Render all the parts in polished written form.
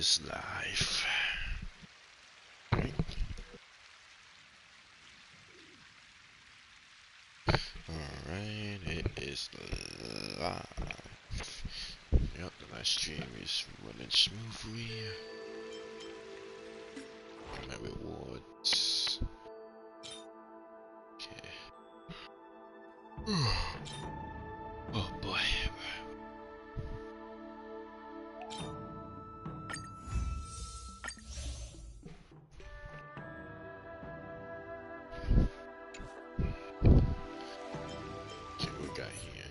is live. Right. Alright, it is live. Yep, the live stream is running smoothly. My rewards. Okay. Oh boy. Okay, what we got here?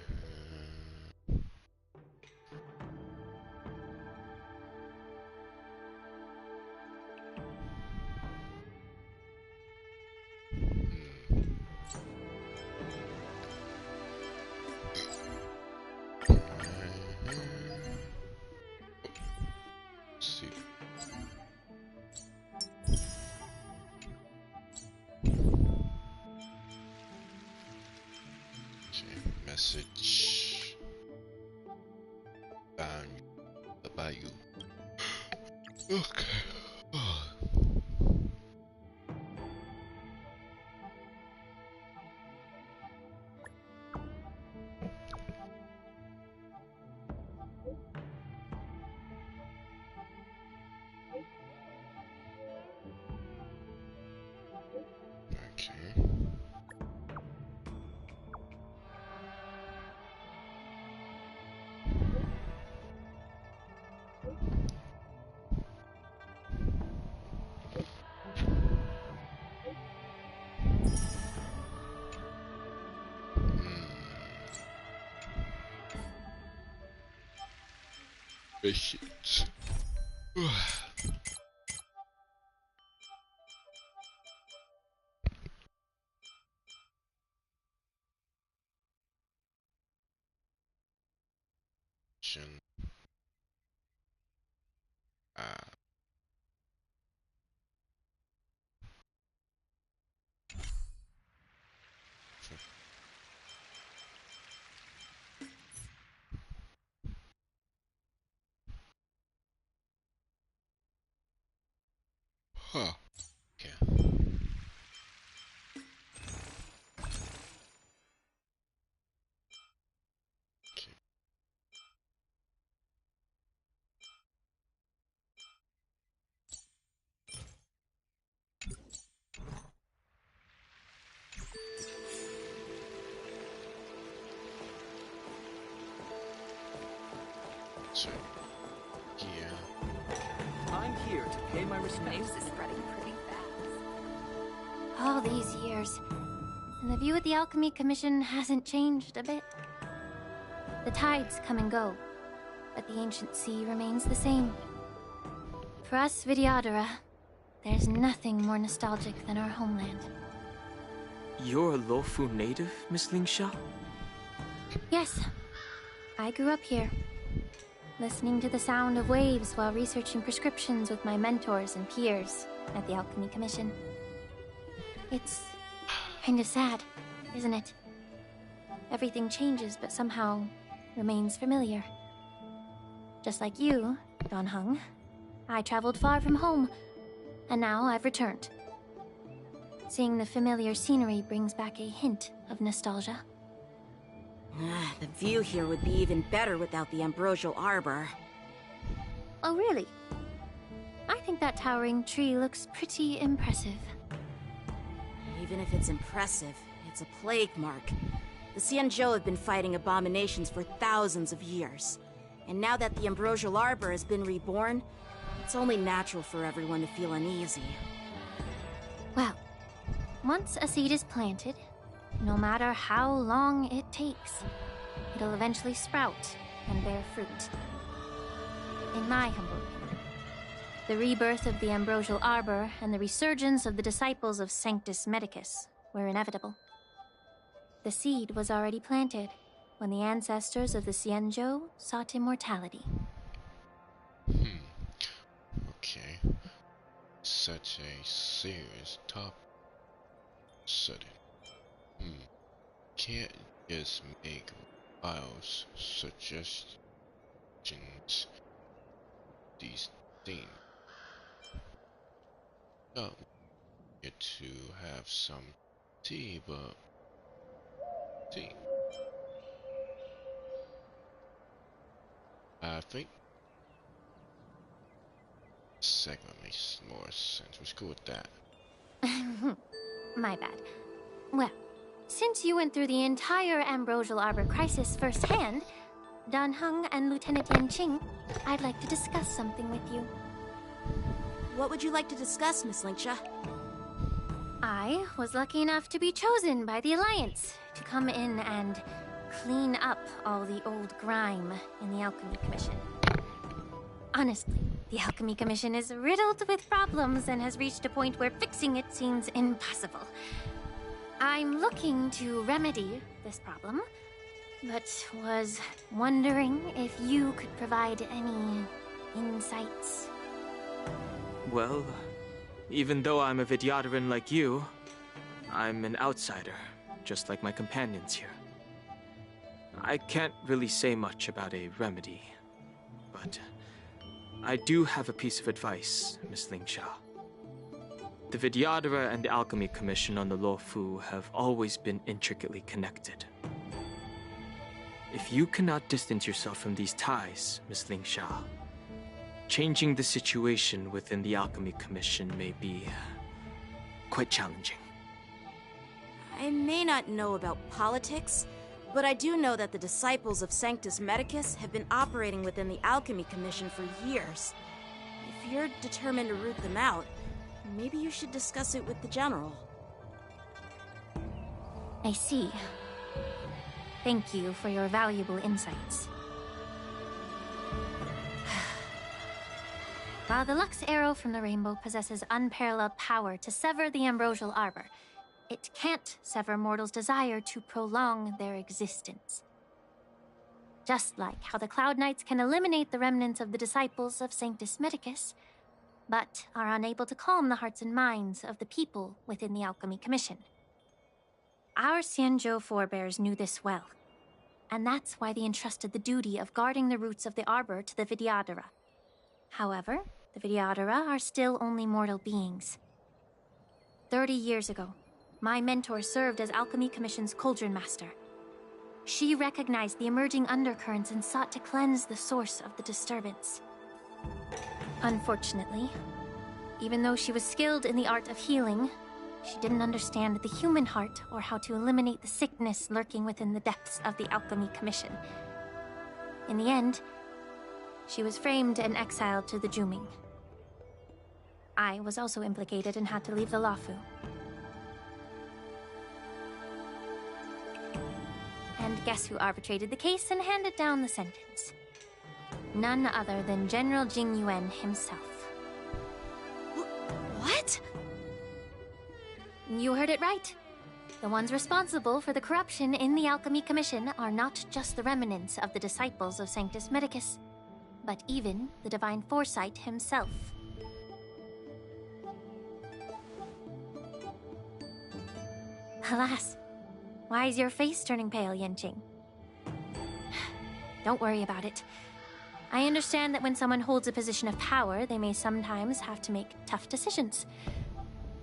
Let's see. Okay, message. About you. Okay. Okay. Patience. Ah. Huh. Okay. Okay. So, yeah. I'm here to pay my respects. News is spreading pretty fast. All these years, and the view of the Alchemy Commission hasn't changed a bit. The tides come and go, but the ancient sea remains the same. For us Vidyadhara, there's nothing more nostalgic than our homeland. You're a Lofu native, Miss Lingsha? Yes, I grew up here, listening to the sound of waves while researching prescriptions with my mentors and peers at the Alchemy Commission. It's kinda sad, isn't it? Everything changes, but somehow remains familiar. Just like you, Don Hung, I traveled far from home, and now I've returned. Seeing the familiar scenery brings back a hint of nostalgia. The view here would be even better without the ambrosial arbor. Oh, really? I think that towering tree looks pretty impressive. Even if it's impressive, it's a plague mark. The Xianzhou have been fighting abominations for thousands of years. And now that the ambrosial arbor has been reborn, it's only natural for everyone to feel uneasy. Well, once a seed is planted, no matter how long it takes, it'll eventually sprout and bear fruit. In my humble opinion, the rebirth of the ambrosial arbor and the resurgence of the disciples of Sanctus Medicus were inevitable. The seed was already planted when the ancestors of the Xianzhou sought immortality. Okay. Such a serious topic. Sudden. Can't just make wild suggestions these thing. Oh, get to have some tea, but tea. I think segment makes more sense. Let's go with that. My bad. Well, since you went through the entire Ambrosial Arbor crisis firsthand, Dan Heng and Lieutenant Yan Qing, I'd like to discuss something with you. What would you like to discuss, Miss Linksha? I was lucky enough to be chosen by the Alliance to come in and clean up all the old grime in the Alchemy Commission. Honestly, the Alchemy Commission is riddled with problems and has reached a point where fixing it seems impossible. I'm looking to remedy this problem, but was wondering if you could provide any insights. Well, even though I'm a Vidyadharan like you, I'm an outsider, just like my companions here. I can't really say much about a remedy, but I do have a piece of advice, Miss Lingsha. The Vidyadhara and Alchemy Commission on the Luofu have always been intricately connected. If you cannot distance yourself from these ties, Miss Lingsha, changing the situation within the Alchemy Commission may be quite challenging. I may not know about politics, but I do know that the disciples of Sanctus Medicus have been operating within the Alchemy Commission for years. If you're determined to root them out, maybe you should discuss it with the General. I see. Thank you for your valuable insights. While the Lux Arrow from the Rainbow possesses unparalleled power to sever the Ambrosial Arbor, it can't sever mortals' desire to prolong their existence. Just like how the Cloud Knights can eliminate the remnants of the disciples of Sanctus Medicus, but are unable to calm the hearts and minds of the people within the Alchemy Commission. Our Xianzhou forebears knew this well, and that's why they entrusted the duty of guarding the roots of the Arbor to the Vidyadhara. However, the Vidyadhara are still only mortal beings. 30 years ago, my mentor served as Alchemy Commission's Cauldron Master. She recognized the emerging undercurrents and sought to cleanse the source of the disturbance. Unfortunately, even though she was skilled in the art of healing, she didn't understand the human heart or how to eliminate the sickness lurking within the depths of the Alchemy Commission. In the end, she was framed and exiled to the Juming. I was also implicated and had to leave the Luofu. And guess who arbitrated the case and handed down the sentence? None other than General Jing Yuan himself. What? You heard it right. The ones responsible for the corruption in the Alchemy Commission are not just the remnants of the disciples of Sanctus Medicus, but even the Divine Foresight himself. Alas, why is your face turning pale, Yanqing? Don't worry about it. I understand that when someone holds a position of power, they may sometimes have to make tough decisions.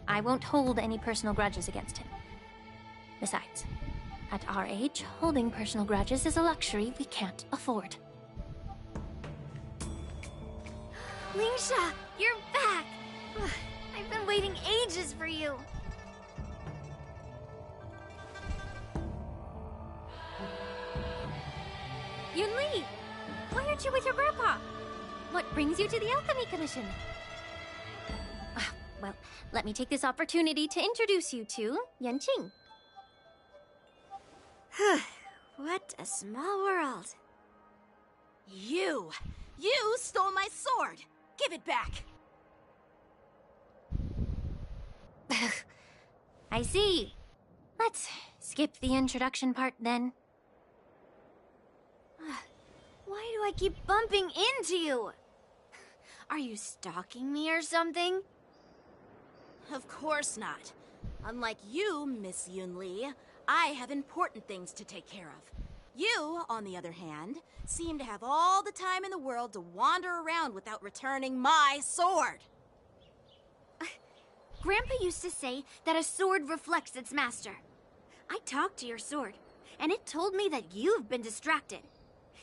I won't hold any personal grudges against him. Besides, at our age, holding personal grudges is a luxury we can't afford. Lingsha, you're back! I've been waiting ages for you. Yunli! Why aren't you with your grandpa? What brings you to the Alchemy Commission? Well, let me take this opportunity to introduce you to Yanqing. What a small world. You stole my sword! Give it back! I see. Let's skip the introduction part then. Why do I keep bumping into you? Are you stalking me or something? Of course not. Unlike you, Miss Yunli, I have important things to take care of. You, on the other hand, seem to have all the time in the world to wander around without returning my sword. Grandpa used to say that a sword reflects its master. I talked to your sword, and it told me that you've been distracted.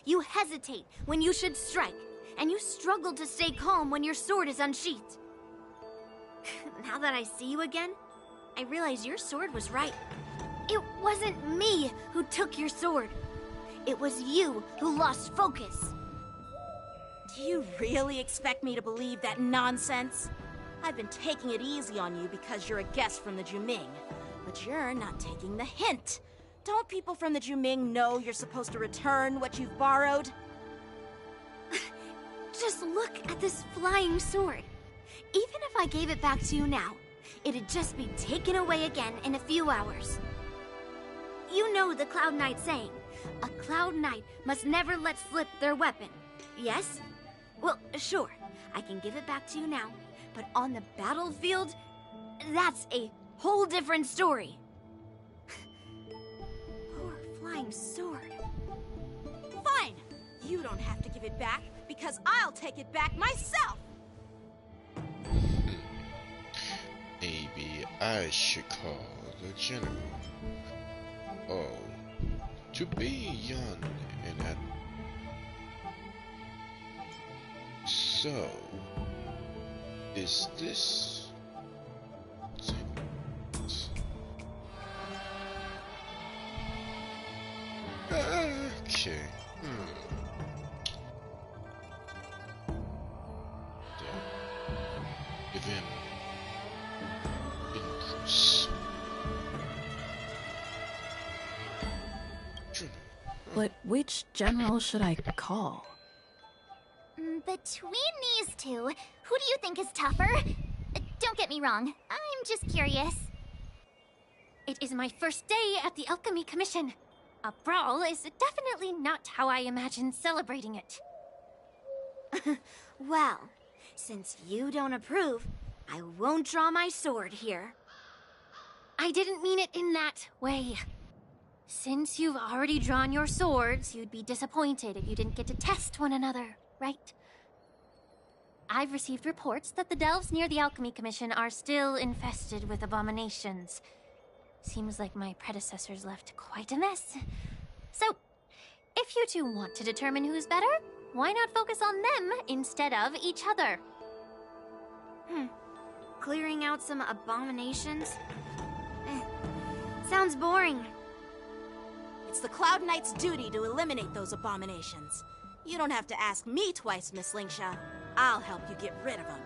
You hesitate when you should strike, and you struggle to stay calm when your sword is unsheathed. Now that I see you again, I realize your sword was right. It wasn't me who took your sword. It was you who lost focus. Do you really expect me to believe that nonsense? I've been taking it easy on you because you're a guest from the Juming, but you're not taking the hint. Don't people from the Juming know you're supposed to return what you've borrowed? Just look at this flying sword. Even if I gave it back to you now, it'd just be taken away again in a few hours. You know the Cloud Knight saying, a Cloud Knight must never let slip their weapon. Yes? Well, sure, I can give it back to you now, but on the battlefield, that's a whole different story. Poor flying sword. Fine! You don't have to give it back, because I'll take it back myself! Maybe I should call the general. Oh, to be young and at... So, is this... Okay, Give him... Increase. But which general should I call? Between these two, who do you think is tougher? Don't get me wrong, I'm just curious. It is my first day at the Alchemy Commission. A brawl is definitely not how I imagine celebrating it. Well, since you don't approve, I won't draw my sword here. I didn't mean it in that way. Since you've already drawn your swords, you'd be disappointed if you didn't get to test one another, right? I've received reports that the delves near the Alchemy Commission are still infested with abominations. Seems like my predecessors left quite a mess. So, if you two want to determine who's better, why not focus on them instead of each other? Clearing out some abominations? Sounds boring. It's the Cloud Knight's duty to eliminate those abominations. You don't have to ask me twice, Miss Lingsha. I'll help you get rid of them.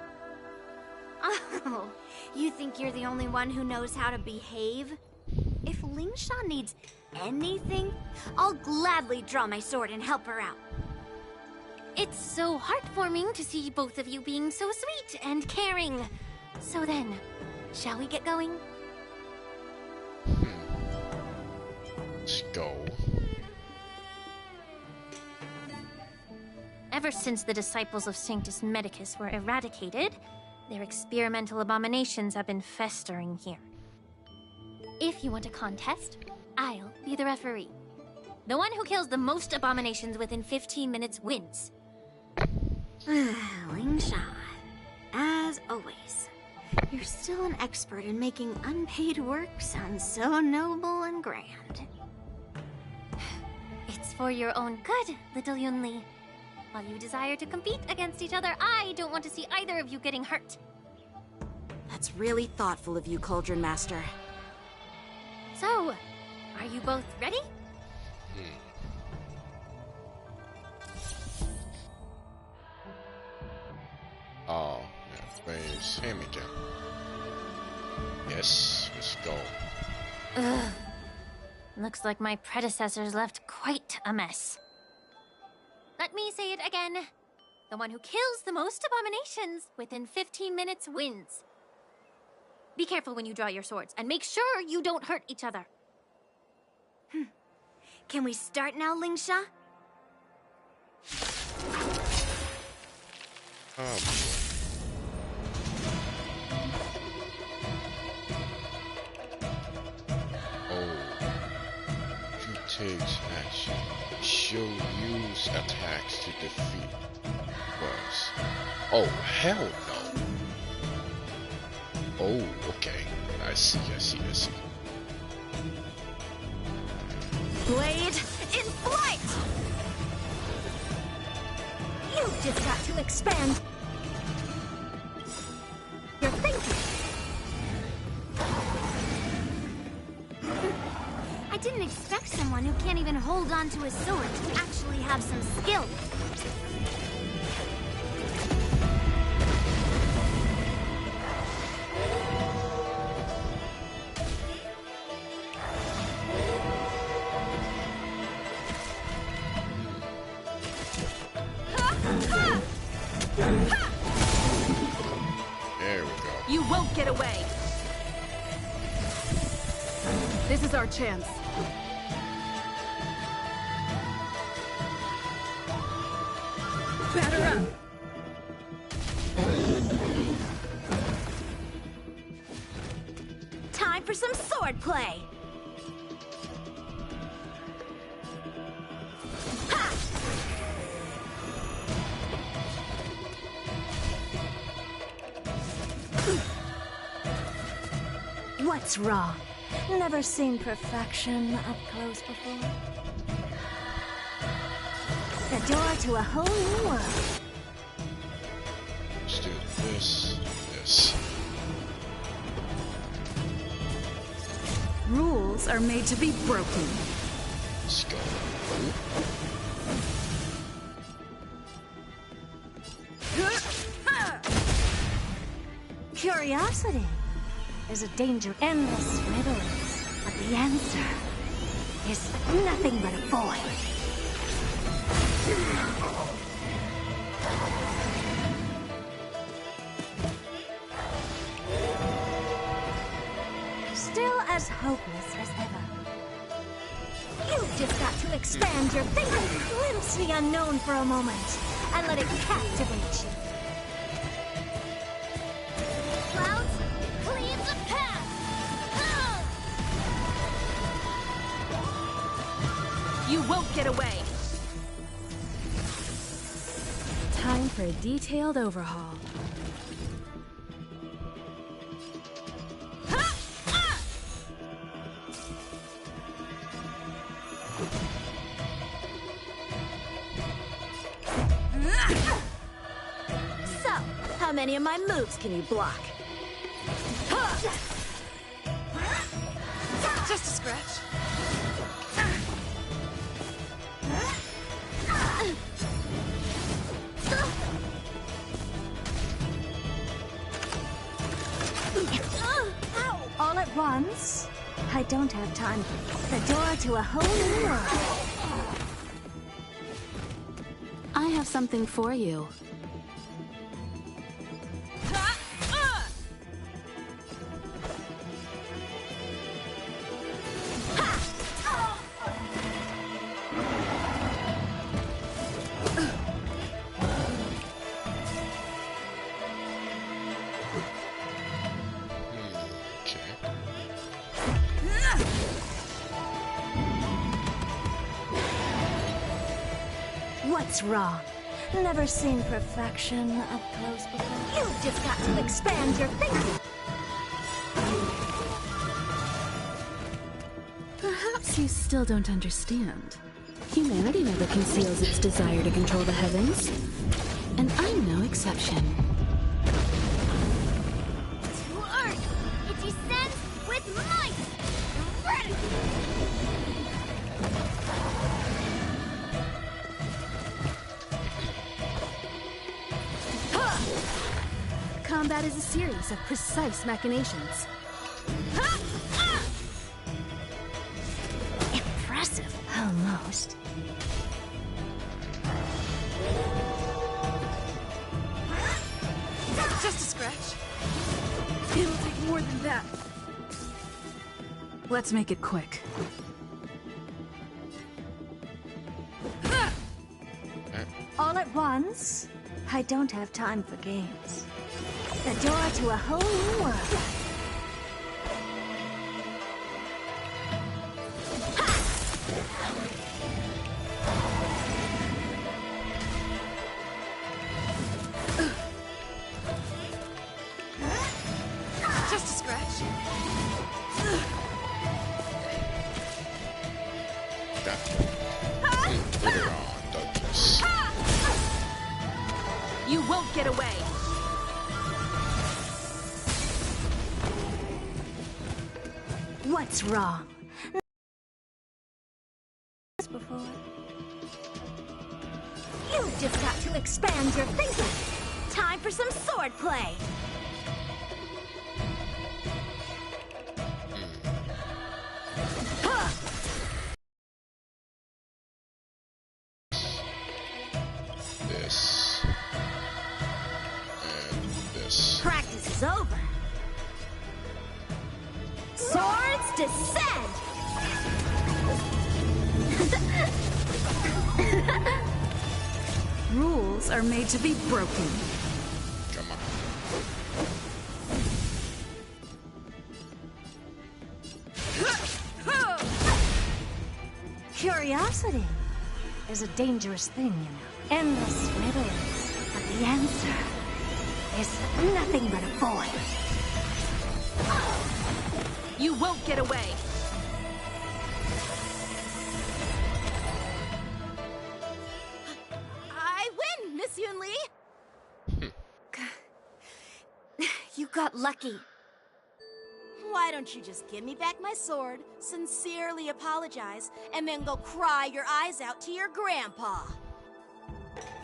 Oh, you think you're the only one who knows how to behave? If Lingsha needs anything, I'll gladly draw my sword and help her out. It's so heartwarming to see both of you being so sweet and caring. So then, shall we get going? Let's go. Ever since the disciples of Sanctus Medicus were eradicated, their experimental abominations have been festering here. If you want a contest, I'll be the referee. The one who kills the most abominations within 15 minutes wins. Lingsha, as always, you're still an expert in making unpaid work sound so noble and grand. It's for your own good, little Yunli. While you desire to compete against each other, I don't want to see either of you getting hurt. That's really thoughtful of you, Cauldron Master. So, are you both ready? Oh, yeah, where's him again? Yes, let's go. Ugh. Looks like my predecessors left quite a mess. Let me say it again. The one who kills the most abominations within 15 minutes wins. Be careful when you draw your swords, and make sure you don't hurt each other. Can we start now, Lingsha? Oh, you takes action. She'll use attacks to defeat boss. Oh, hell no. Oh, okay. I see. Blade in flight! You've just got to expand your thinking. I didn't expect someone who can't even hold on to his sword to actually have some skill. There we go. You won't get away! This is our chance. Batter up! Time for some sword play! Ha! What's wrong? Never seen perfection up close before. The door to a whole new world. Let's do this. Rules are made to be broken. Let's go. Curiosity is a danger. Endless riddles, but the answer is nothing but a void. Still as hopeless as ever. You've just got to expand your thinking, glimpse the unknown for a moment, and let it captivate you. Clouds, clean the path! You won't get away! Time for a detailed overhaul. So, how many of my moves can you block? Just a scratch. All at once? I don't have time. The door to a whole new world. I have something for you. What's wrong? Never seen perfection up close before. You've just got to expand your thinking. Perhaps you still don't understand. Humanity never conceals its desire to control the heavens. And I'm no exception. To Earth! It descends with might! Ready! Combat is a series of precise machinations. Impressive, almost. Just a scratch. It'll take more than that. Let's make it quick. All at once? I don't have time for games. The door to a whole new world. Ha! That put it on, Douglas. You won't get away! What's wrong? Before. You've just got to expand your thinking. Time for some sword play. This. And this. Practice is over. Swords descend! Rules are made to be broken. Come on. Curiosity is a dangerous thing, you know. Endless riddles, but the answer is nothing but a void. You won't get away! I win, Miss Yun Li! You got lucky. Why don't you just give me back my sword, sincerely apologize, and then go cry your eyes out to your grandpa?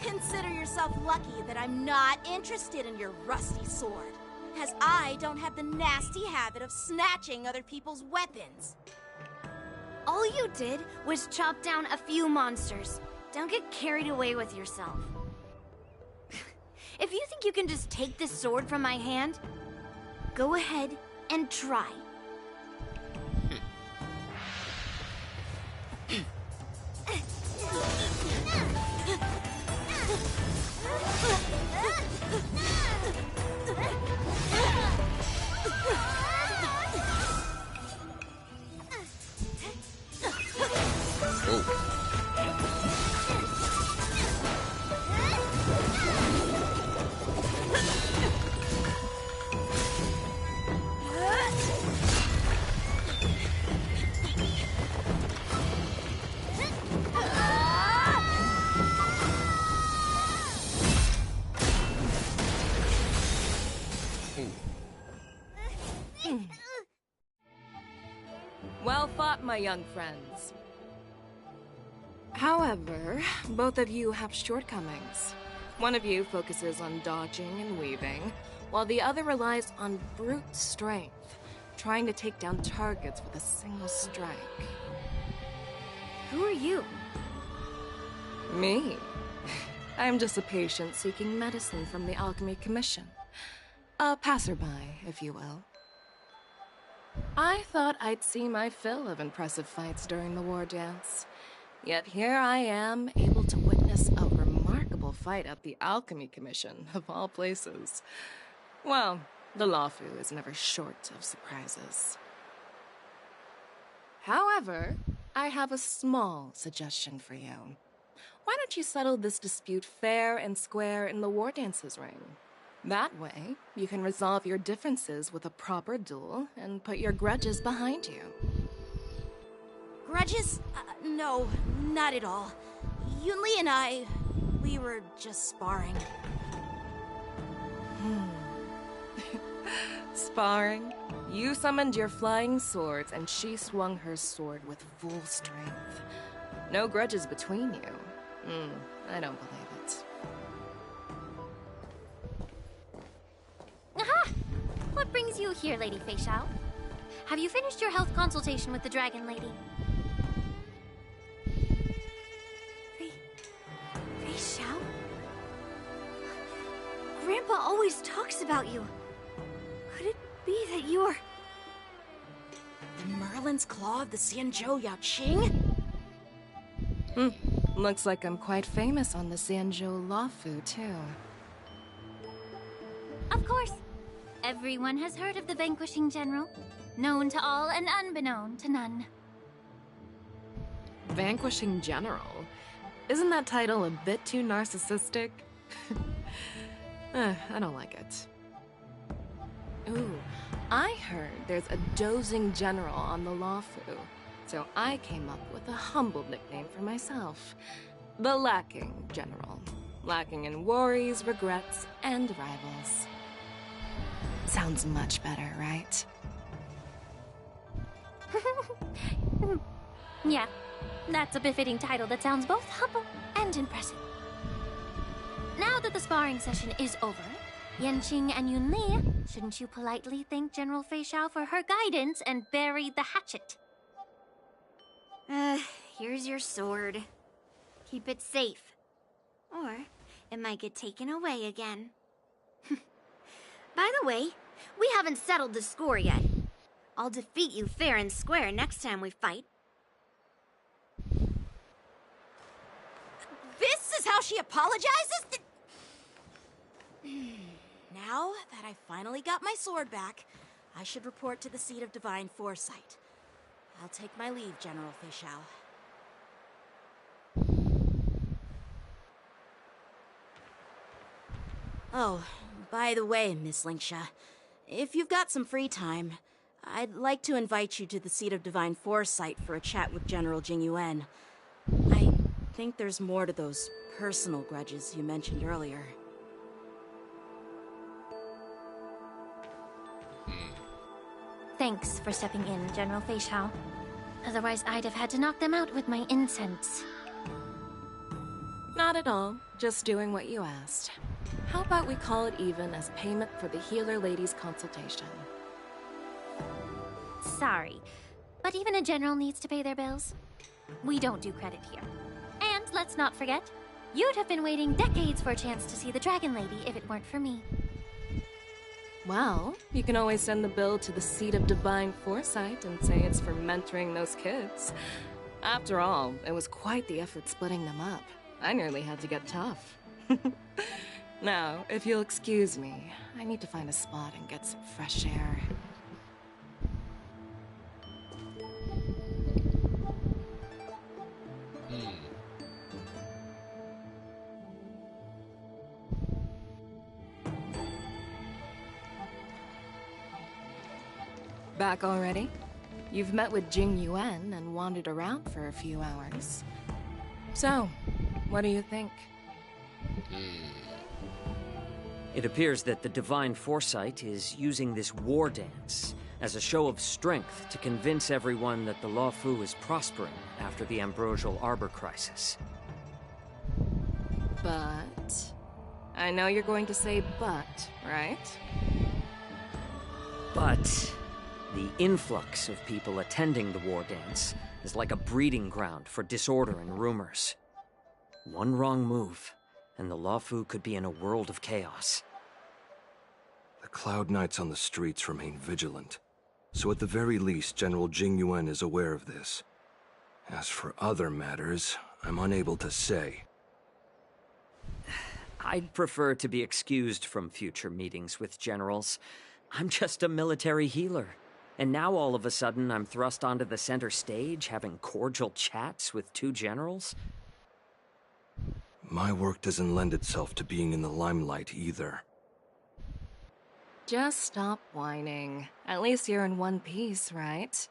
Consider yourself lucky that I'm not interested in your rusty sword, as I don't have the nasty habit of snatching other people's weapons. All you did was chop down a few monsters. Don't get carried away with yourself. If you think you can just take this sword from my hand, go ahead and try. Well fought, my young friends. However, both of you have shortcomings. One of you focuses on dodging and weaving, while the other relies on brute strength, trying to take down targets with a single strike. Who are you? Me? I'm just a patient seeking medicine from the Alchemy Commission. A passerby, if you will. I thought I'd see my fill of impressive fights during the war dance. Yet here I am, able to witness a remarkable fight at the Alchemy Commission, of all places. Well, the Lawfu is never short of surprises. However, I have a small suggestion for you. Why don't you settle this dispute fair and square in the war dance's ring? That way, you can resolve your differences with a proper duel and put your grudges behind you. Grudges? No, not at all. Yun Li and we were just sparring. Sparring? You summoned your flying swords and she swung her sword with full strength. No grudges between you. I don't believe it. Aha! What brings you here, Lady Fei Xiao? Have you finished your health consultation with the Dragon Lady? Fei Xiao? Grandpa always talks about you. Could it be that you're... The Merlin's Claw of the Xianzhou Yao Qing? Looks like I'm quite famous on the Xianzhou Lawfu, too. Of course. Everyone has heard of the Vanquishing General. Known to all and unbeknown to none. Vanquishing General? Isn't that title a bit too narcissistic? I don't like it. Ooh, I heard there's a dozing general on the Lawfu. So I came up with a humble nickname for myself. The Lacking General. Lacking in worries, regrets, and rivals. Sounds much better, right? Yeah, that's a befitting title that sounds both humble and impressive. Now that the sparring session is over, Yanqing and Yunli, shouldn't you politely thank General Fei Xiao for her guidance and bury the hatchet? Here's your sword. Keep it safe. Or it might get taken away again. By the way, we haven't settled the score yet. I'll defeat you fair and square next time we fight. This is how she apologizes? Now that I finally got my sword back, I should report to the seat of divine foresight. I'll take my leave, General Fei Xiao. Oh, by the way, Miss Linksha, if you've got some free time, I'd like to invite you to the seat of divine foresight for a chat with General Jingyuan. I think there's more to those personal grudges you mentioned earlier. Thanks for stepping in, General Fei Xiao. Otherwise, I'd have had to knock them out with my incense. Not at all. Just doing what you asked. How about we call it even as payment for the healer lady's consultation? Sorry, but even a general needs to pay their bills. We don't do credit here. And let's not forget, you'd have been waiting decades for a chance to see the Dragon Lady if it weren't for me. Well, you can always send the bill to the seat of divine foresight and say it's for mentoring those kids. After all, it was quite the effort splitting them up. I nearly had to get tough. Now, if you'll excuse me, I need to find a spot and get some fresh air. Back already? You've met with Jing Yuan and wandered around for a few hours. So, what do you think? It appears that the Divine Foresight is using this war dance as a show of strength to convince everyone that the Luofu is prospering after the Ambrosial Arbor crisis. But... I know you're going to say but, right? But the influx of people attending the war dance is like a breeding ground for disorder and rumors. One wrong move, and the Luofu could be in a world of chaos. The Cloud Knights on the streets remain vigilant, so at the very least, General Jing Yuan is aware of this. As for other matters, I'm unable to say. I'd prefer to be excused from future meetings with generals. I'm just a military healer. And now all of a sudden I'm thrust onto the center stage having cordial chats with two generals? My work doesn't lend itself to being in the limelight either. Just stop whining. At least you're in one piece, right?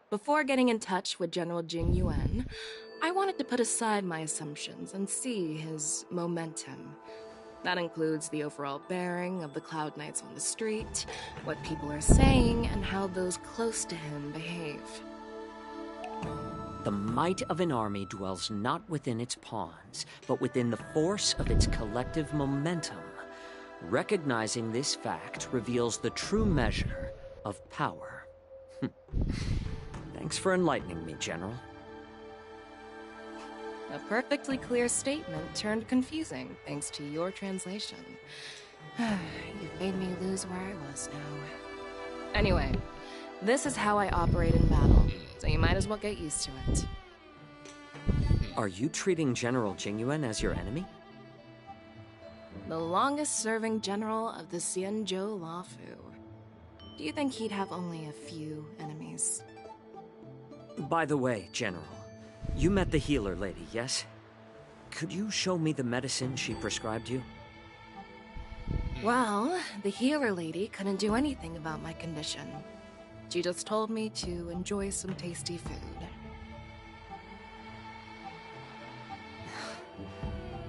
Before getting in touch with General Jing Yuan, I wanted to put aside my assumptions and see his momentum. That includes the overall bearing of the Cloud Knights on the street, what people are saying, and how those close to him behave. The might of an army dwells not within its pawns, but within the force of its collective momentum. Recognizing this fact reveals the true measure of power. Thanks for enlightening me, General. A perfectly clear statement turned confusing thanks to your translation. You've made me lose where I was now. Anyway, this is how I operate in battle, so you might as well get used to it. Are you treating General Jingyuan as your enemy? The longest-serving general of the Xianzhou Luofu. Do you think he'd have only a few enemies? By the way, General, you met the healer lady, yes? Could you show me the medicine she prescribed you? Well, the healer lady couldn't do anything about my condition. She just told me to enjoy some tasty food.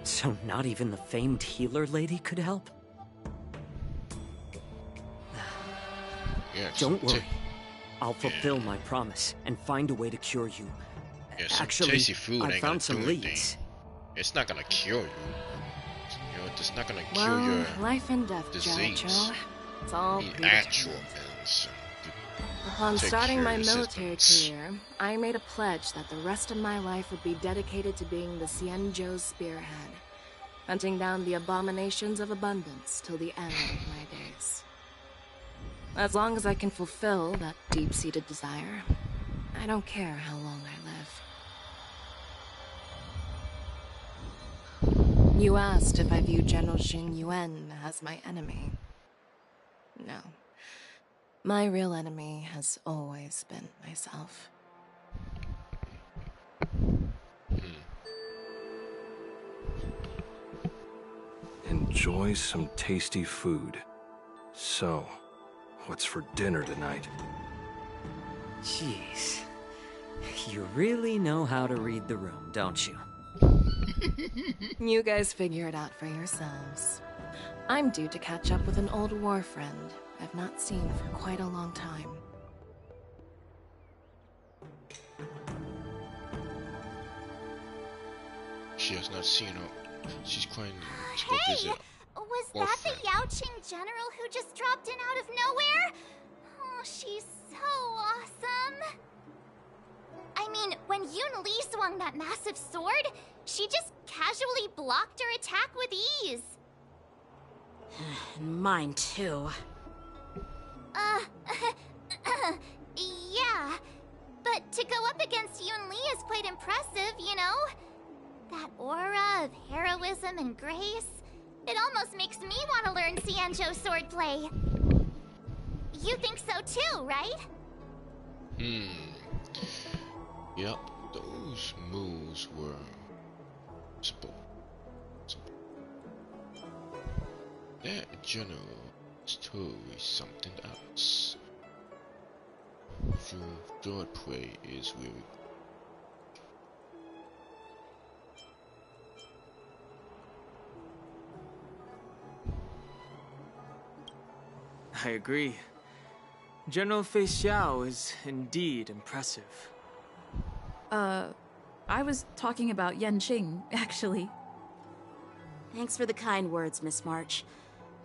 So not even the famed healer lady could help? Yeah, Don't worry. I'll fulfill my promise and find a way to cure you. Yeah, some Actually, tasty food I ain't found gonna some do leads. anything. It's not gonna cure you. You know, it's not gonna cure Well, your life and death, disease. Jericho. It's all Need predetermined. actual medicine to Upon take starting care my of the military symptoms. career, I made a pledge that the rest of my life would be dedicated to being the Xianzhou spearhead, hunting down the abominations of abundance till the end of my days. As long as I can fulfill that deep-seated desire, I don't care how long I live. You asked if I view General Jing Yuan as my enemy. No. My real enemy has always been myself. Enjoy some tasty food. So, what's for dinner tonight? Jeez. You really know how to read the room, don't you? You guys figure it out for yourselves. I'm due to catch up with an old war friend I've not seen for quite a long time. She has not seen her. She's going to go Hey! visit. Was Old that the friend. Yaoqing general who just dropped in out of nowhere? Oh, she's so awesome. I mean, when Yun Li swung that massive sword, she just casually blocked her attack with ease. Mine too. Yeah. But to go up against Yun Li is quite impressive, you know? That aura of heroism and grace. It almost makes me want to learn Xianzhou swordplay. You think so too, right? Yep, those moves were simple. That general story is something else. Swordplay is where we I agree. General Fei Xiao is indeed impressive. I was talking about Yanqing, actually. Thanks for the kind words, Miss March.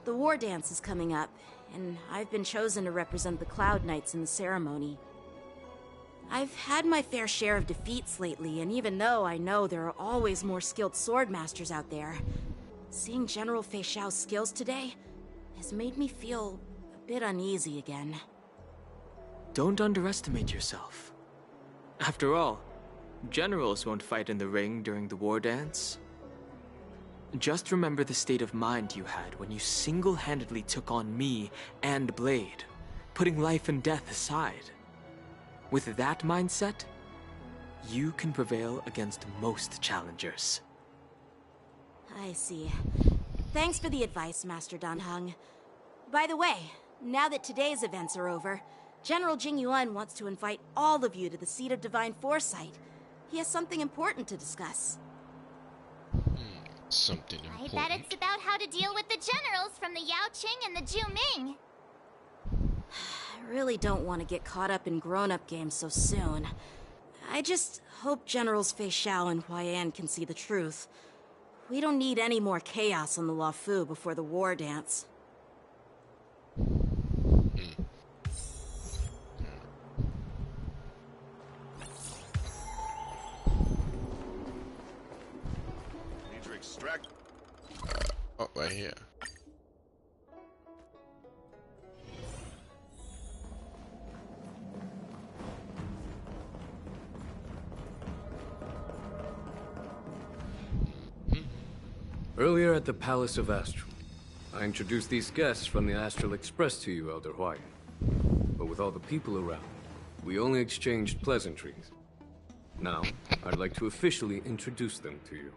The war dance is coming up, and I've been chosen to represent the Cloud Knights in the ceremony. I've had my fair share of defeats lately, and even though I know there are always more skilled sword masters out there, seeing General Fei Xiao's skills today has made me feel a bit uneasy again. Don't underestimate yourself. After all, generals won't fight in the ring during the war dance. Just remember the state of mind you had when you single-handedly took on me and Blade, putting life and death aside. With that mindset, you can prevail against most challengers. I see. Thanks for the advice, Master Dan Heng. By the way, now that today's events are over, General Jing Yuan wants to invite all of you to the Seat of Divine Foresight. He has something important to discuss. something I important. bet it's about how to deal with the generals from the Yaoqing and the Zhuming. I really don't want to get caught up in grown-up games so soon. I just hope Generals Fei Xiao and Huaiyan can see the truth. We don't need any more chaos on the Luofu before the war dance. Need to extract. Oh, right here. Earlier at the Palace of Astral, I introduced these guests from the Astral Express to you, Elder Huayan. But with all the people around, we only exchanged pleasantries. Now, I'd like to officially introduce them to you.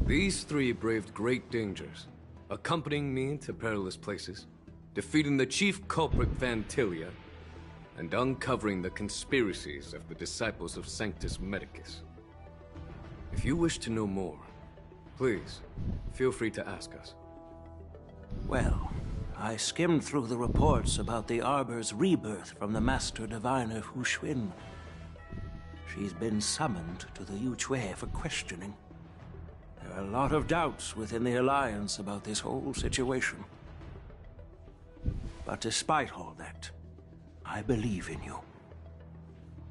These three braved great dangers, accompanying me to perilous places, defeating the chief culprit Vantilia, and uncovering the conspiracies of the disciples of Sanctus Medicus. If you wish to know more, please, feel free to ask us. Well, I skimmed through the reports about the Arbor's rebirth from the Master Diviner Hu Xuan. She's been summoned to the Yu Chui for questioning. There are a lot of doubts within the Alliance about this whole situation. But despite all that, I believe in you.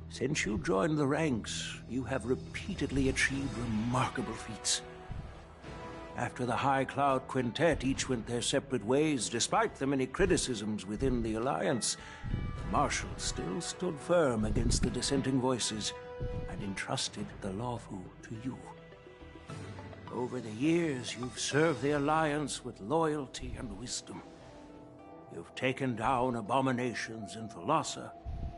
Since you joined the ranks, you have repeatedly achieved remarkable feats. After the High Cloud Quintet each went their separate ways, despite the many criticisms within the Alliance, the Marshal still stood firm against the dissenting voices and entrusted the Lawfu to you. Over the years, you've served the Alliance with loyalty and wisdom. You've taken down abominations in Thalassa,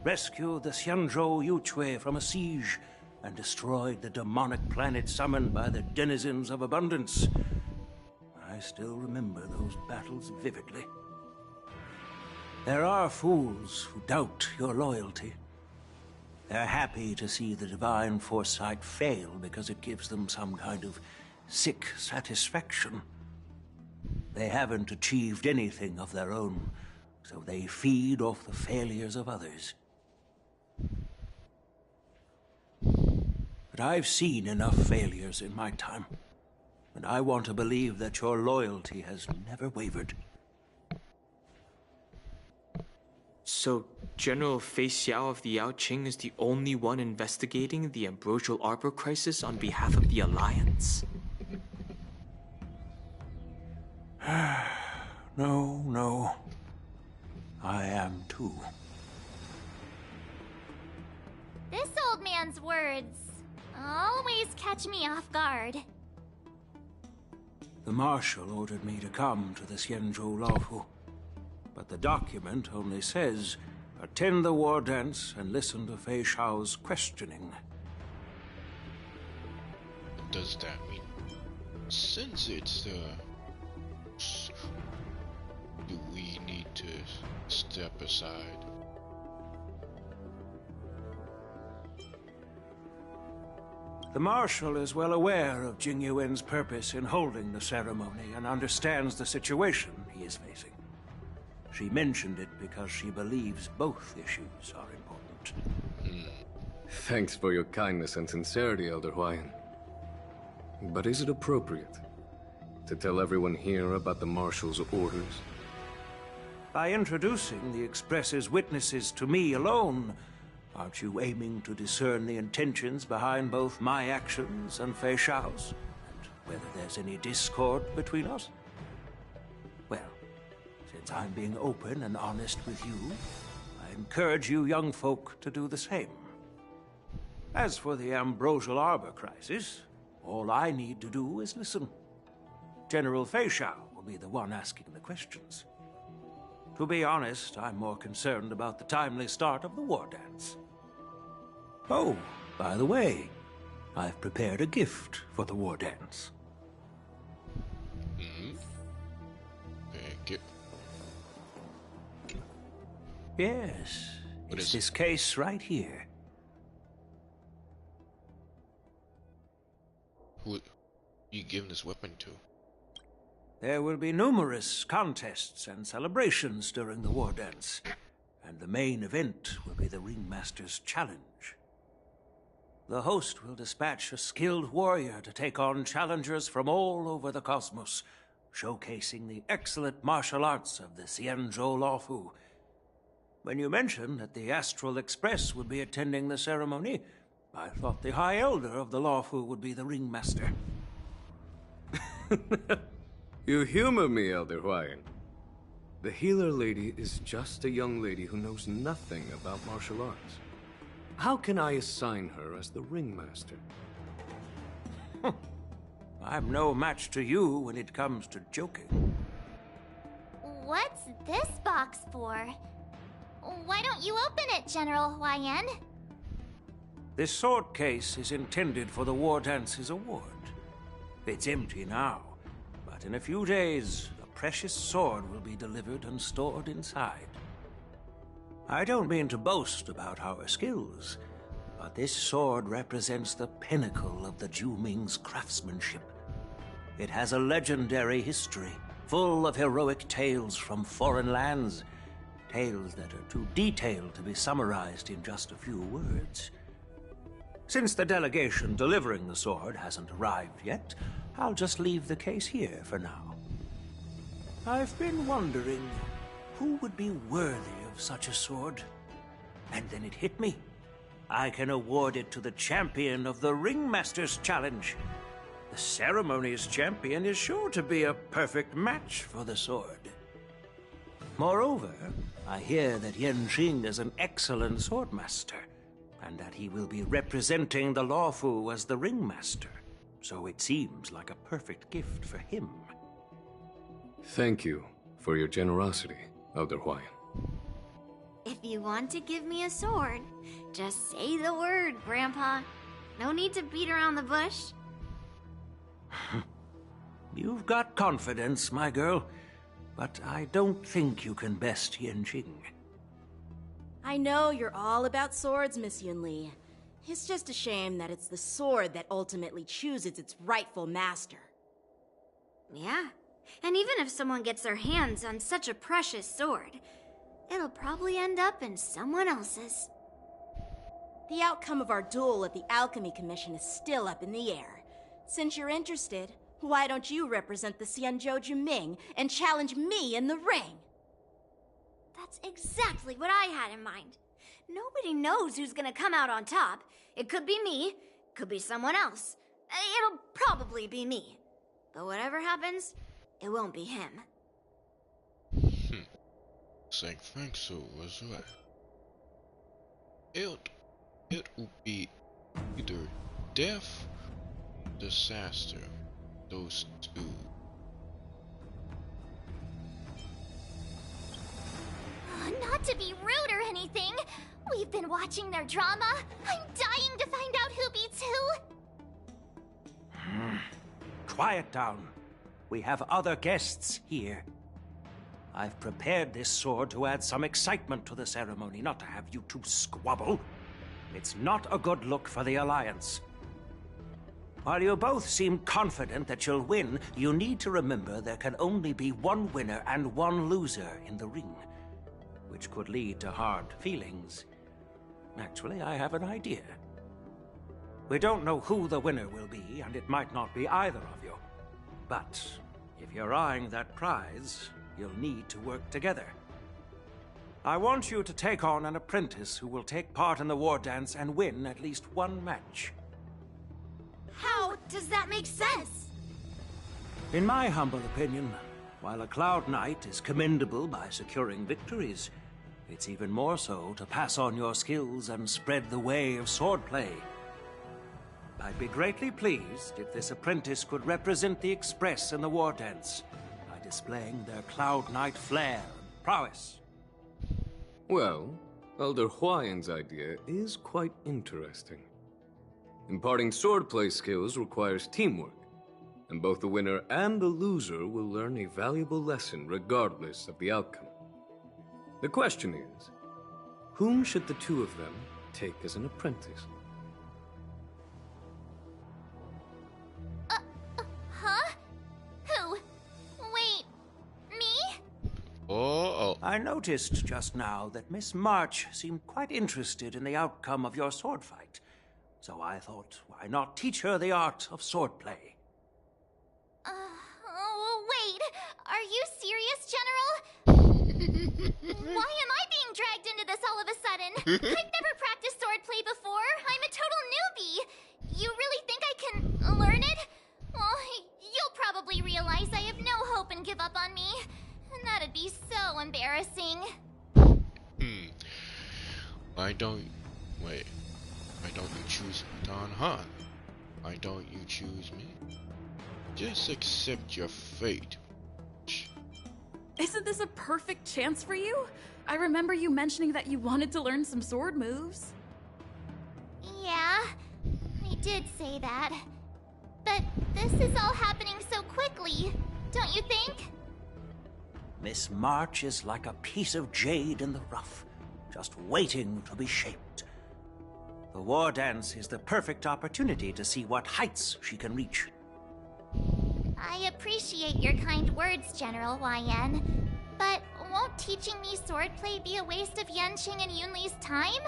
rescued the Xianzhou Yu Chui from a siege, and destroyed the demonic planet summoned by the denizens of abundance. I still remember those battles vividly. There are fools who doubt your loyalty. They're happy to see the divine foresight fail because it gives them some kind of sick satisfaction. They haven't achieved anything of their own, so they feed off the failures of others. But I've seen enough failures in my time, and I want to believe that your loyalty has never wavered. So, General Fei Xiao of the Yaoqing is the only one investigating the Ambrosial Arbor crisis on behalf of the Alliance? No. I am too. This old man's words always catch me off guard. The Marshal ordered me to come to the Xianzhou Lawfu, but the document only says, attend the war dance and listen to Fei Xiao's questioning. What does that mean? Since it's do we need to step aside? The Marshal is well aware of Jing Yuan's purpose in holding the ceremony and understands the situation he is facing. She mentioned it because she believes both issues are important. Thanks for your kindness and sincerity, Elder Huayan. But is it appropriate to tell everyone here about the Marshal's orders? By introducing the Express's witnesses to me alone, aren't you aiming to discern the intentions behind both my actions and Fei Xiao's? And whether there's any discord between us? Well, since I'm being open and honest with you, I encourage you young folk to do the same. As for the Ambrosial Arbor crisis, all I need to do is listen. General Fei Xiao will be the one asking the questions. To be honest, I'm more concerned about the timely start of the war dance. Oh, by the way, I've prepared a gift for the war dance. Thank you. Yes, it's this case right here. Who you giving this weapon to? There will be numerous contests and celebrations during the war dance, and the main event will be the Ringmaster's Challenge. The host will dispatch a skilled warrior to take on challengers from all over the cosmos, showcasing the excellent martial arts of the Xianzhou Lawfu. When you mentioned that the Astral Express would be attending the ceremony, I thought the High Elder of the Lawfu would be the Ringmaster. You humor me, Elder Huayan. The healer lady is just a young lady who knows nothing about martial arts. How can I assign her as the ringmaster? I'm no match to you when it comes to joking. What's this box for? Why don't you open it, General Huayan? This sword case is intended for the War Dance's award. It's empty now, but in a few days, the precious sword will be delivered and stored inside. I don't mean to boast about our skills, but this sword represents the pinnacle of the Ju-Ming's craftsmanship. It has a legendary history, full of heroic tales from foreign lands, tales that are too detailed to be summarized in just a few words. Since the delegation delivering the sword hasn't arrived yet, I'll just leave the case here for now. I've been wondering who would be worthy of such a sword. And then it hit me. I can award it to the champion of the Ringmaster's Challenge. The ceremony's champion is sure to be a perfect match for the sword. Moreover, I hear that Yanqing is an excellent swordmaster, and that he will be representing the Lawfu as the Ringmaster. So it seems like a perfect gift for him. Thank you for your generosity, Elder Huayan. If you want to give me a sword, just say the word, Grandpa. No need to beat around the bush. You've got confidence, my girl, but I don't think you can best Yanqing. I know you're all about swords, Miss Yunli. It's just a shame that it's the sword that ultimately chooses its rightful master. Yeah, and even if someone gets their hands on such a precious sword, it'll probably end up in someone else's. The outcome of our duel at the Alchemy Commission is still up in the air. Since you're interested, why don't you represent the Xianzhou Juming and challenge me in the ring? That's exactly what I had in mind. Nobody knows who's gonna come out on top. It could be me, could be someone else. It'll probably be me. But whatever happens, it won't be him. Think so as well. It will be either death, disaster, those two. Not to be rude or anything, we've been watching their drama. I'm dying to find out who beats who. Quiet down. We have other guests here. I've prepared this sword to add some excitement to the ceremony, not to have you two squabble. It's not a good look for the Alliance. While you both seem confident that you'll win, you need to remember there can only be one winner and one loser in the ring, which could lead to hard feelings. Actually, I have an idea. We don't know who the winner will be, and it might not be either of you. But if you're eyeing that prize, you'll need to work together. I want you to take on an apprentice who will take part in the war dance and win at least one match. How does that make sense? In my humble opinion, while a Cloud Knight is commendable by securing victories, it's even more so to pass on your skills and spread the way of swordplay. I'd be greatly pleased if this apprentice could represent the Express in the war dance by displaying their Cloud Knight flair and prowess. Well, Elder Huayan's idea is quite interesting. Imparting swordplay skills requires teamwork, and both the winner and the loser will learn a valuable lesson regardless of the outcome. The question is, whom should the two of them take as an apprentice? Huh? Who? Wait, me? Oh. I noticed just now that Miss March seemed quite interested in the outcome of your sword fight. So I thought, why not teach her the art of swordplay? Wait, are you serious, General? Why am I being dragged into this all of a sudden? I've never practiced swordplay before. I'm a total newbie. You really think I can learn it? Well, you'll probably realize I have no hope and give up on me. And that'd be so embarrassing. Why don't you choose Don Han? Why don't you choose me? Just accept your fate. Isn't this a perfect chance for you? I remember you mentioning that you wanted to learn some sword moves. Yeah, I did say that. But this is all happening so quickly, don't you think? Miss March is like a piece of jade in the rough, just waiting to be shaped. The war dance is the perfect opportunity to see what heights she can reach. I appreciate your kind words, General YN. But won't teaching me swordplay be a waste of Yanqing and Yunli's time?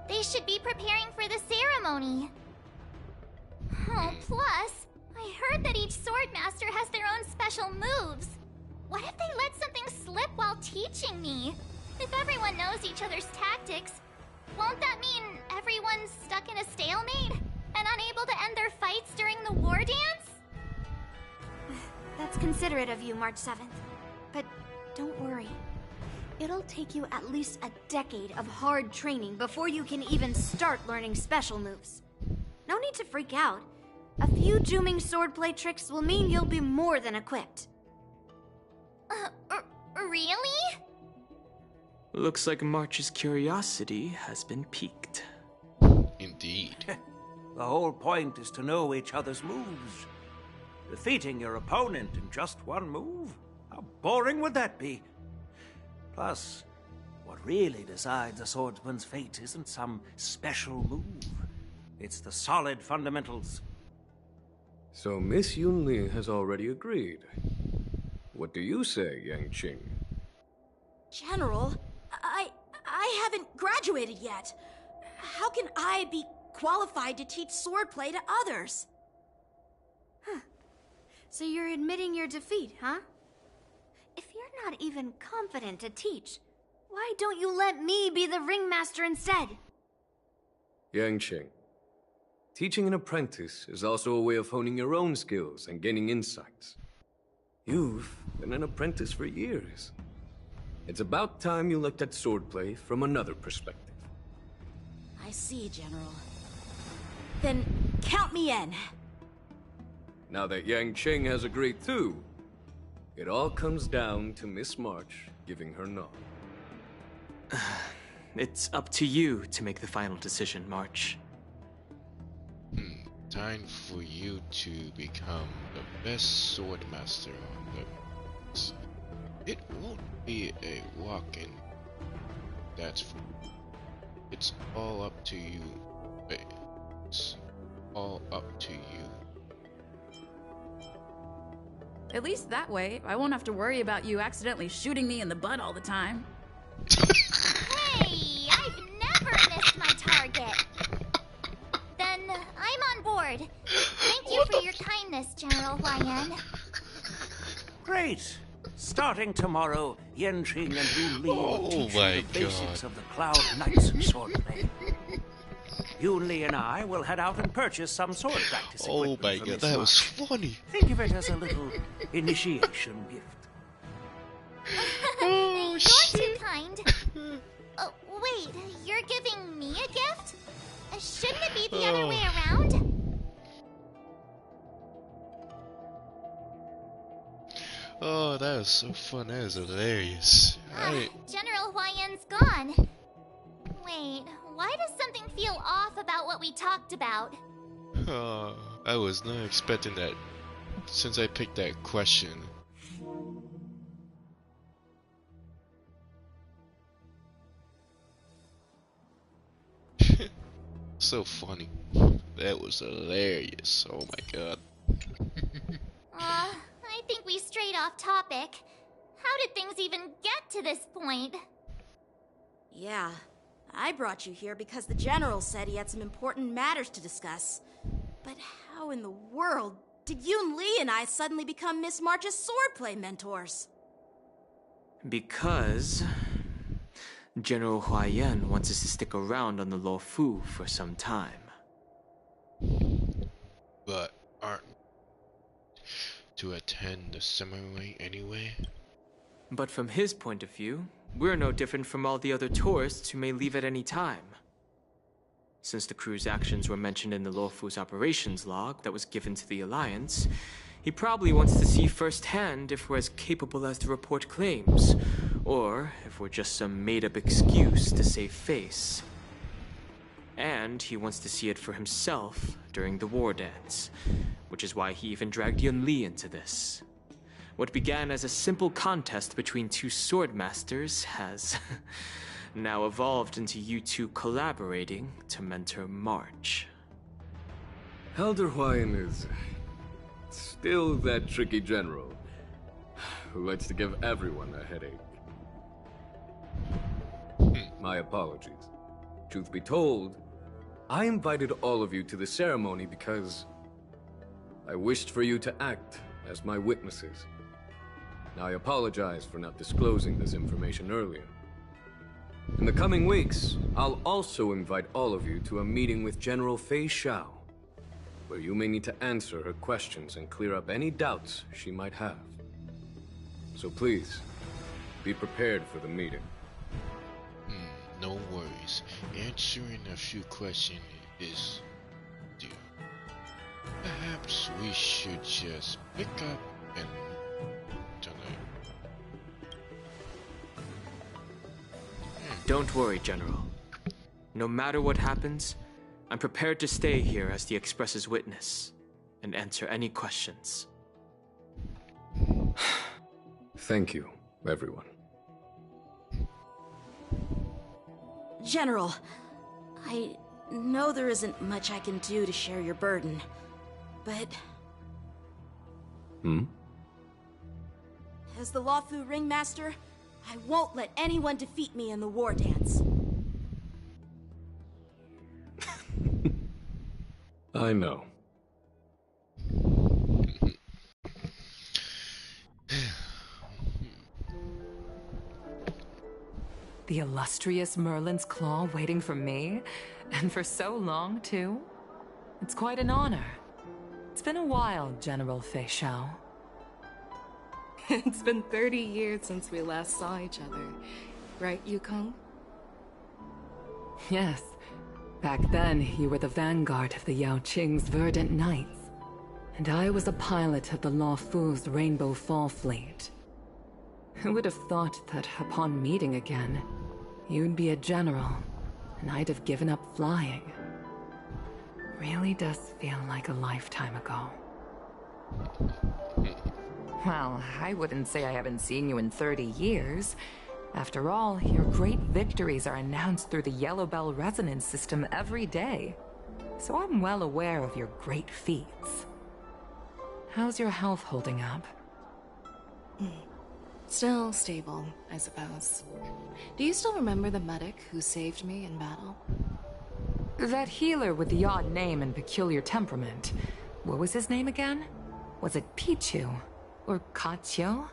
They should be preparing for the ceremony. Oh, plus, I heard that each swordmaster has their own special moves. What if they let something slip while teaching me? If everyone knows each other's tactics, won't that mean everyone's stuck in a stalemate and unable to end their fights during the war dance? That's considerate of you, March 7th. But don't worry. It'll take you at least a decade of hard training before you can even start learning special moves. No need to freak out. A few Juming swordplay tricks will mean you'll be more than equipped. Really? Looks like March's curiosity has been piqued. Indeed. The whole point is to know each other's moves. Defeating your opponent in just one move? How boring would that be? Plus, what really decides a swordsman's fate isn't some special move. It's the solid fundamentals. So Miss Yunli has already agreed. What do you say, Yanqing? General, I haven't graduated yet. How can I be qualified to teach swordplay to others? So you're admitting your defeat, huh? If you're not even confident to teach, why don't you let me be the ringmaster instead? Yanqing, teaching an apprentice is also a way of honing your own skills and gaining insights. You've been an apprentice for years. It's about time you looked at swordplay from another perspective. I see, General. Then count me in. Now that Yanqing has agreed too, it all comes down to Miss March giving her nod. It's up to you to make the final decision, March. Time for you to become the best swordmaster on the... It won't be a walk-in. That's for... It's all up to you. It's all up to you. At least that way, I won't have to worry about you accidentally shooting me in the butt all the time. Hey, I've never missed my target. Then I'm on board. Thank you for your kindness, General YN. Great! Starting tomorrow, Yanqing and Yunli will teach you the basics of the Cloud Knights swordplay. Yunli and I will head out and purchase some sword practice equipment. Oh my god, that was funny. Think of it as a little initiation gift. Oh, You're shit. too kind. Oh, wait, you're giving me a gift? Shouldn't it be the other way around? Oh, that was so fun. That is hilarious. General YN's gone. Wait, why does something feel off about what we talked about? I was not expecting that since I picked that question. So funny. That was hilarious. Oh my god. I think we strayed off topic. How did things even get to this point? Yeah, I brought you here because the General said he had some important matters to discuss. But how in the world did Yunli and I suddenly become Miss March's swordplay mentors? Because General Huaiyan wants us to stick around on the Luofu for some time. But aren't to attend the ceremony anyway? But from his point of view, we're no different from all the other tourists who may leave at any time. Since the crew's actions were mentioned in the Luofu's operations log that was given to the Alliance, he probably wants to see firsthand if we're as capable as the report claims, or if we're just some made-up excuse to save face. And he wants to see it for himself during the war dance, which is why he even dragged Yunli into this. What began as a simple contest between two sword masters has now evolved into you two collaborating to mentor March. Elder Hawaiian is still that tricky general who likes to give everyone a headache. My apologies. Truth be told, I invited all of you to the ceremony because I wished for you to act as my witnesses. I apologize for not disclosing this information earlier. In the coming weeks, I'll also invite all of you to a meeting with General Fei Xiao, where you may need to answer her questions and clear up any doubts she might have. So please, be prepared for the meeting. No worries. Answering a few questions is due. Perhaps we should just pick up and tonight. Don't worry, General. No matter what happens, I'm prepared to stay here as the Express's witness and answer any questions. Thank you, everyone. General, I know there isn't much I can do to share your burden, but... As the Lawfu Ringmaster, I won't let anyone defeat me in the war dance. I know. The illustrious Merlin's Claw waiting for me? And for so long, too? It's quite an honor. It's been a while, General Fei Xiao. It's been 30 years since we last saw each other. Right, Yukong? Yes. Back then, you were the vanguard of the Yao Qing's Verdant Knights. And I was a pilot of the Lawfu's Rainbow Fall Fleet. Who would have thought that upon meeting again, you'd be a general, and I'd have given up flying. Really does feel like a lifetime ago. Well, I wouldn't say I haven't seen you in 30 years. After all, your great victories are announced through the Yellow Bell resonance system every day. So I'm well aware of your great feats. How's your health holding up? Still stable, I suppose. Do you still remember the medic who saved me in battle? That healer with the odd name and peculiar temperament. What was his name again? Was it Pichu? Or Kachio?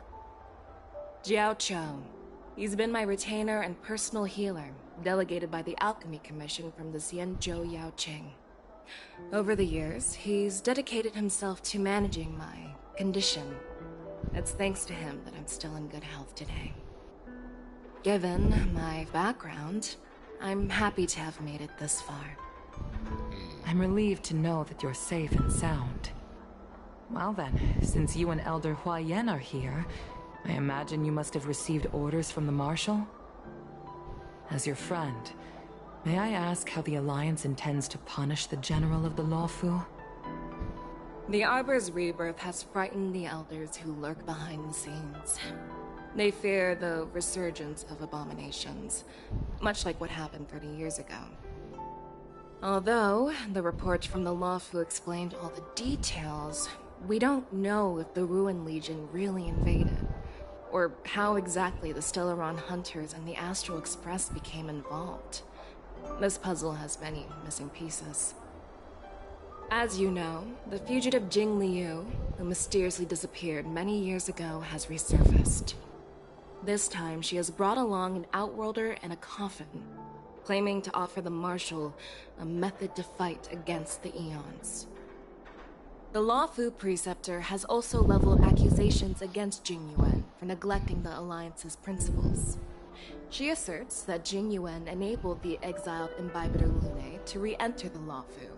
Jiao Chou. He's been my retainer and personal healer, delegated by the Alchemy Commission from the Xianzhou Yao Qing. Over the years, he's dedicated himself to managing my condition. It's thanks to him that I'm still in good health today. Given my background, I'm happy to have made it this far. I'm relieved to know that you're safe and sound. Well then, since you and Elder Huayan are here, I imagine you must have received orders from the Marshal? As your friend, may I ask how the Alliance intends to punish the General of the Lawfu? The Arbor's rebirth has frightened the Elders who lurk behind the scenes. They fear the resurgence of abominations, much like what happened 30 years ago. Although the report from the Lawfu explained all the details, we don't know if the Ruin Legion really invaded, or how exactly the Stellaron Hunters and the Astral Express became involved. This puzzle has many missing pieces. As you know, the fugitive Jing Liu, who mysteriously disappeared many years ago, has resurfaced. This time, she has brought along an Outworlder and a coffin, claiming to offer the Marshal a method to fight against the Eons. The Lawfu Preceptor has also leveled accusations against Jing Yuan for neglecting the Alliance's principles. She asserts that Jing Yuan enabled the exiled Imbibiter Lunae to re-enter the Lawfu,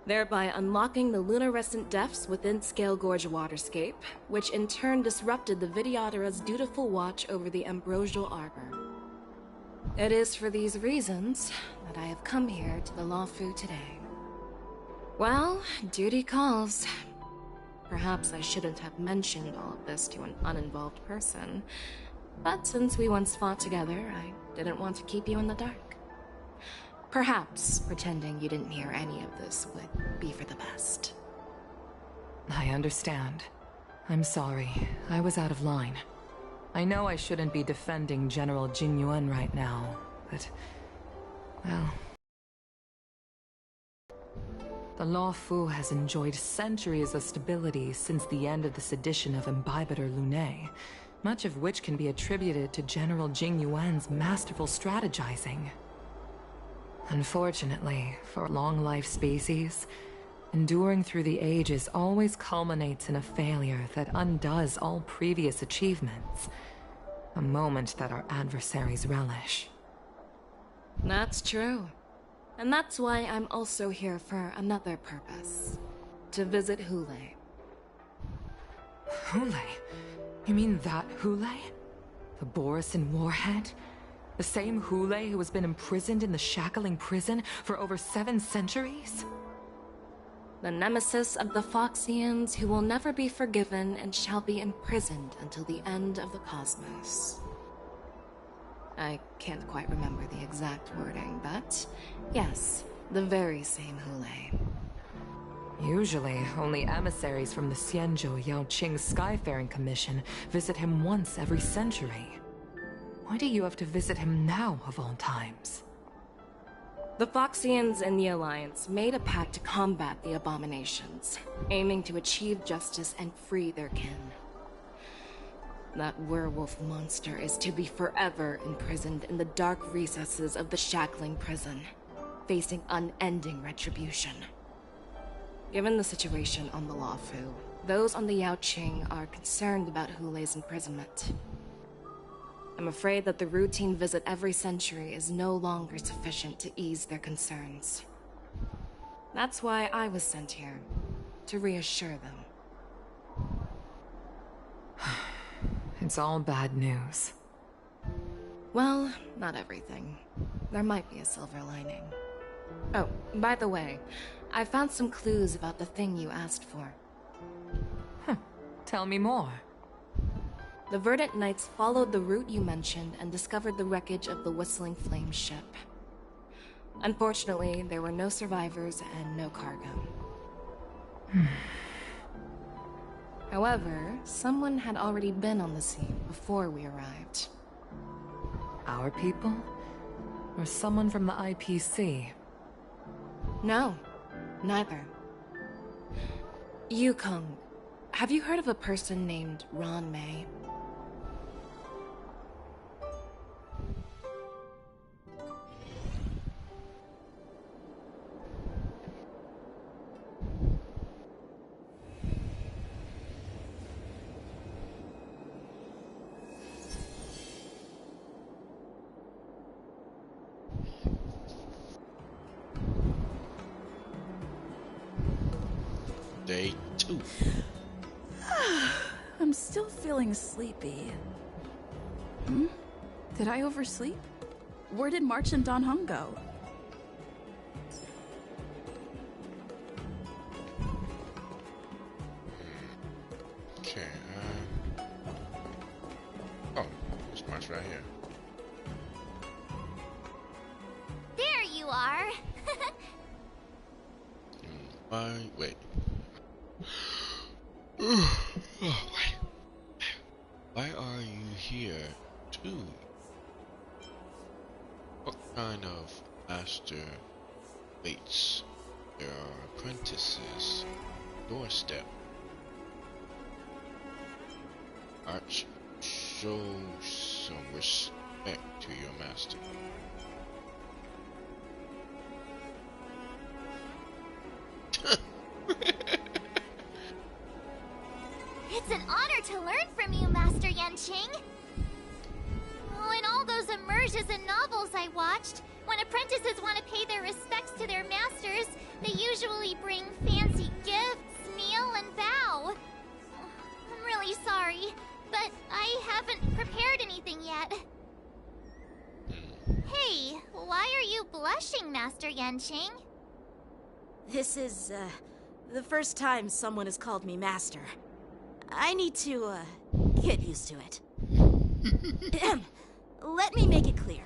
thereby unlocking the lunarescent depths within Scale Gorge Waterscape, which in turn disrupted the Vidyadhara's dutiful watch over the Ambrosial Arbor. It is for these reasons that I have come here to the Lawfu today. Well, duty calls. perhaps I shouldn't have mentioned all of this to an uninvolved person. But since we once fought together, I didn't want to keep you in the dark. Perhaps pretending you didn't hear any of this would be for the best. I understand. I'm sorry. I was out of line. I know I shouldn't be defending General Jing Yuan right now, but... well... the Law Fu has enjoyed centuries of stability since the end of the sedition of Imbibitor Lunae, much of which can be attributed to General Jing Yuan's masterful strategizing. Unfortunately, for a long-life species, enduring through the ages always culminates in a failure that undoes all previous achievements. A moment that our adversaries relish. That's true. And that's why I'm also here for another purpose. To visit Hule. Hule? You mean that Hule? The Borisin warhead? The same Hule who has been imprisoned in the Shackling prison for over 7 centuries? The nemesis of the Foxians who will never be forgiven and shall be imprisoned until the end of the cosmos. I can't quite remember the exact wording, but yes, the very same Hule. Usually, only emissaries from the Xianzhou Yaoqing Skyfaring Commission visit him once every century. Why do you have to visit him now, of all times? The Foxians and the Alliance made a pact to combat the abominations, aiming to achieve justice and free their kin. That werewolf monster is to be forever imprisoned in the dark recesses of the Shackling prison, facing unending retribution. Given the situation on the Luofu, those on the Yaoqing are concerned about Hule's imprisonment. I'm afraid that the routine visit every century is no longer sufficient to ease their concerns. That's why I was sent here, to reassure them. It's all bad news. Well, not everything. There might be a silver lining. Oh, by the way, I found some clues about the thing you asked for. Tell me more. The Verdant Knights followed the route you mentioned and discovered the wreckage of the Whistling Flame ship. Unfortunately, there were no survivors and no cargo. However, someone had already been on the scene before we arrived. Our people? Or someone from the IPC? No, neither. Yukong, have you heard of a person named Ron May? Day 2. I'm still feeling sleepy. Did I oversleep? Where did March and Don Hung go? Okay, oh, it's March right here. There you are. Wait. Oh, wait. Why are you here, too? What kind of master waits their apprentices' doorstep? Arch, show some respect to your master. It's an honor to learn from you, Master Yanqing. Oh, in all those immersions and novels I watched, when apprentices want to pay their respects to their masters, they usually bring fancy gifts, kneel, and bow. I'm really sorry, but I haven't prepared anything yet. Hey, why are you blushing, Master Yanqing? This is, The first time someone has called me master. I need to, get used to it. Let me make it clear.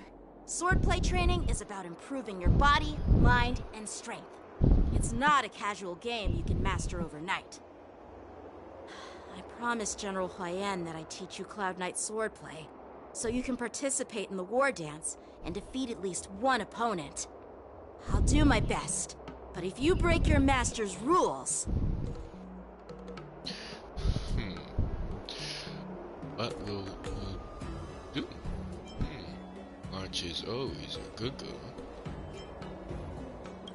Swordplay training is about improving your body, mind, and strength. It's not a casual game you can master overnight. I promised General Huayan that I'd teach you Cloud Knight swordplay, so you can participate in the war dance and defeat at least one opponent. I'll do my best, but if you break your master's rules... What will do? March is always a good girl.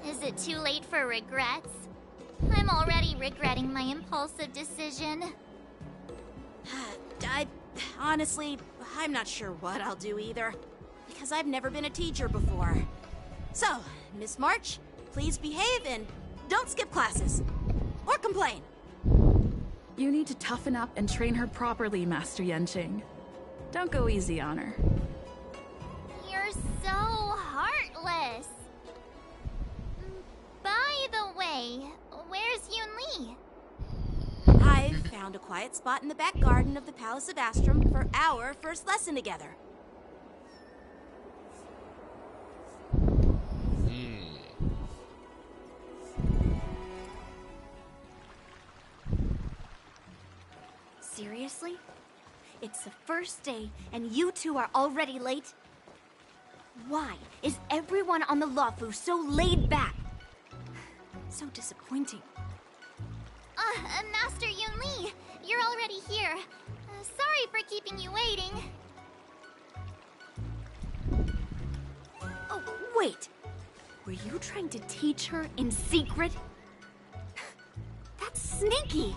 Is it too late for regrets? I'm already regretting my impulsive decision. Honestly, I'm not sure what I'll do either, because I've never been a teacher before. So, Miss March, please behave and don't skip classes. Or complain. You need to toughen up and train her properly, Master Yanqing. Don't go easy on her. You're so heartless. By the way, where's Yunli? I've found a quiet spot in the back garden of the Palace of Astrum for our first lesson together. Seriously? It's the first day and you two are already late? Why is everyone on the Luofu so laid back? So disappointing. Master Yunli, you're already here. Sorry for keeping you waiting. Oh, wait. Were you trying to teach her in secret? That's sneaky.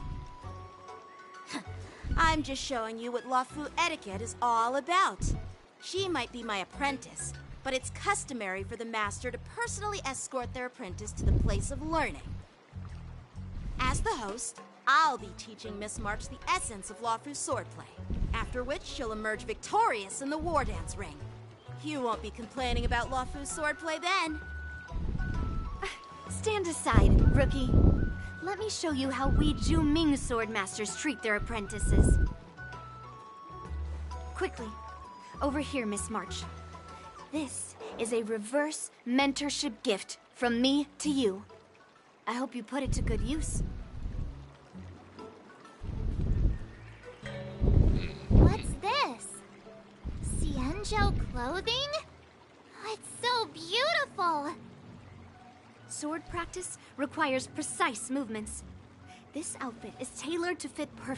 I'm just showing you what Luofu etiquette is all about. She might be my apprentice, but it's customary for the master to personally escort their apprentice to the place of learning. As the host, I'll be teaching Miss March the essence of Luofu's swordplay, after which she'll emerge victorious in the war dance ring. You won't be complaining about Luofu's swordplay then. Stand aside, rookie. Let me show you how we Ju-Ming swordmasters treat their apprentices. Quickly, over here, Miss March. This is a reverse mentorship gift from me to you. I hope you put it to good use. What's this? Xianzhou clothing? It's so beautiful! Sword practice requires precise movements. This outfit is tailored to fit perfectly.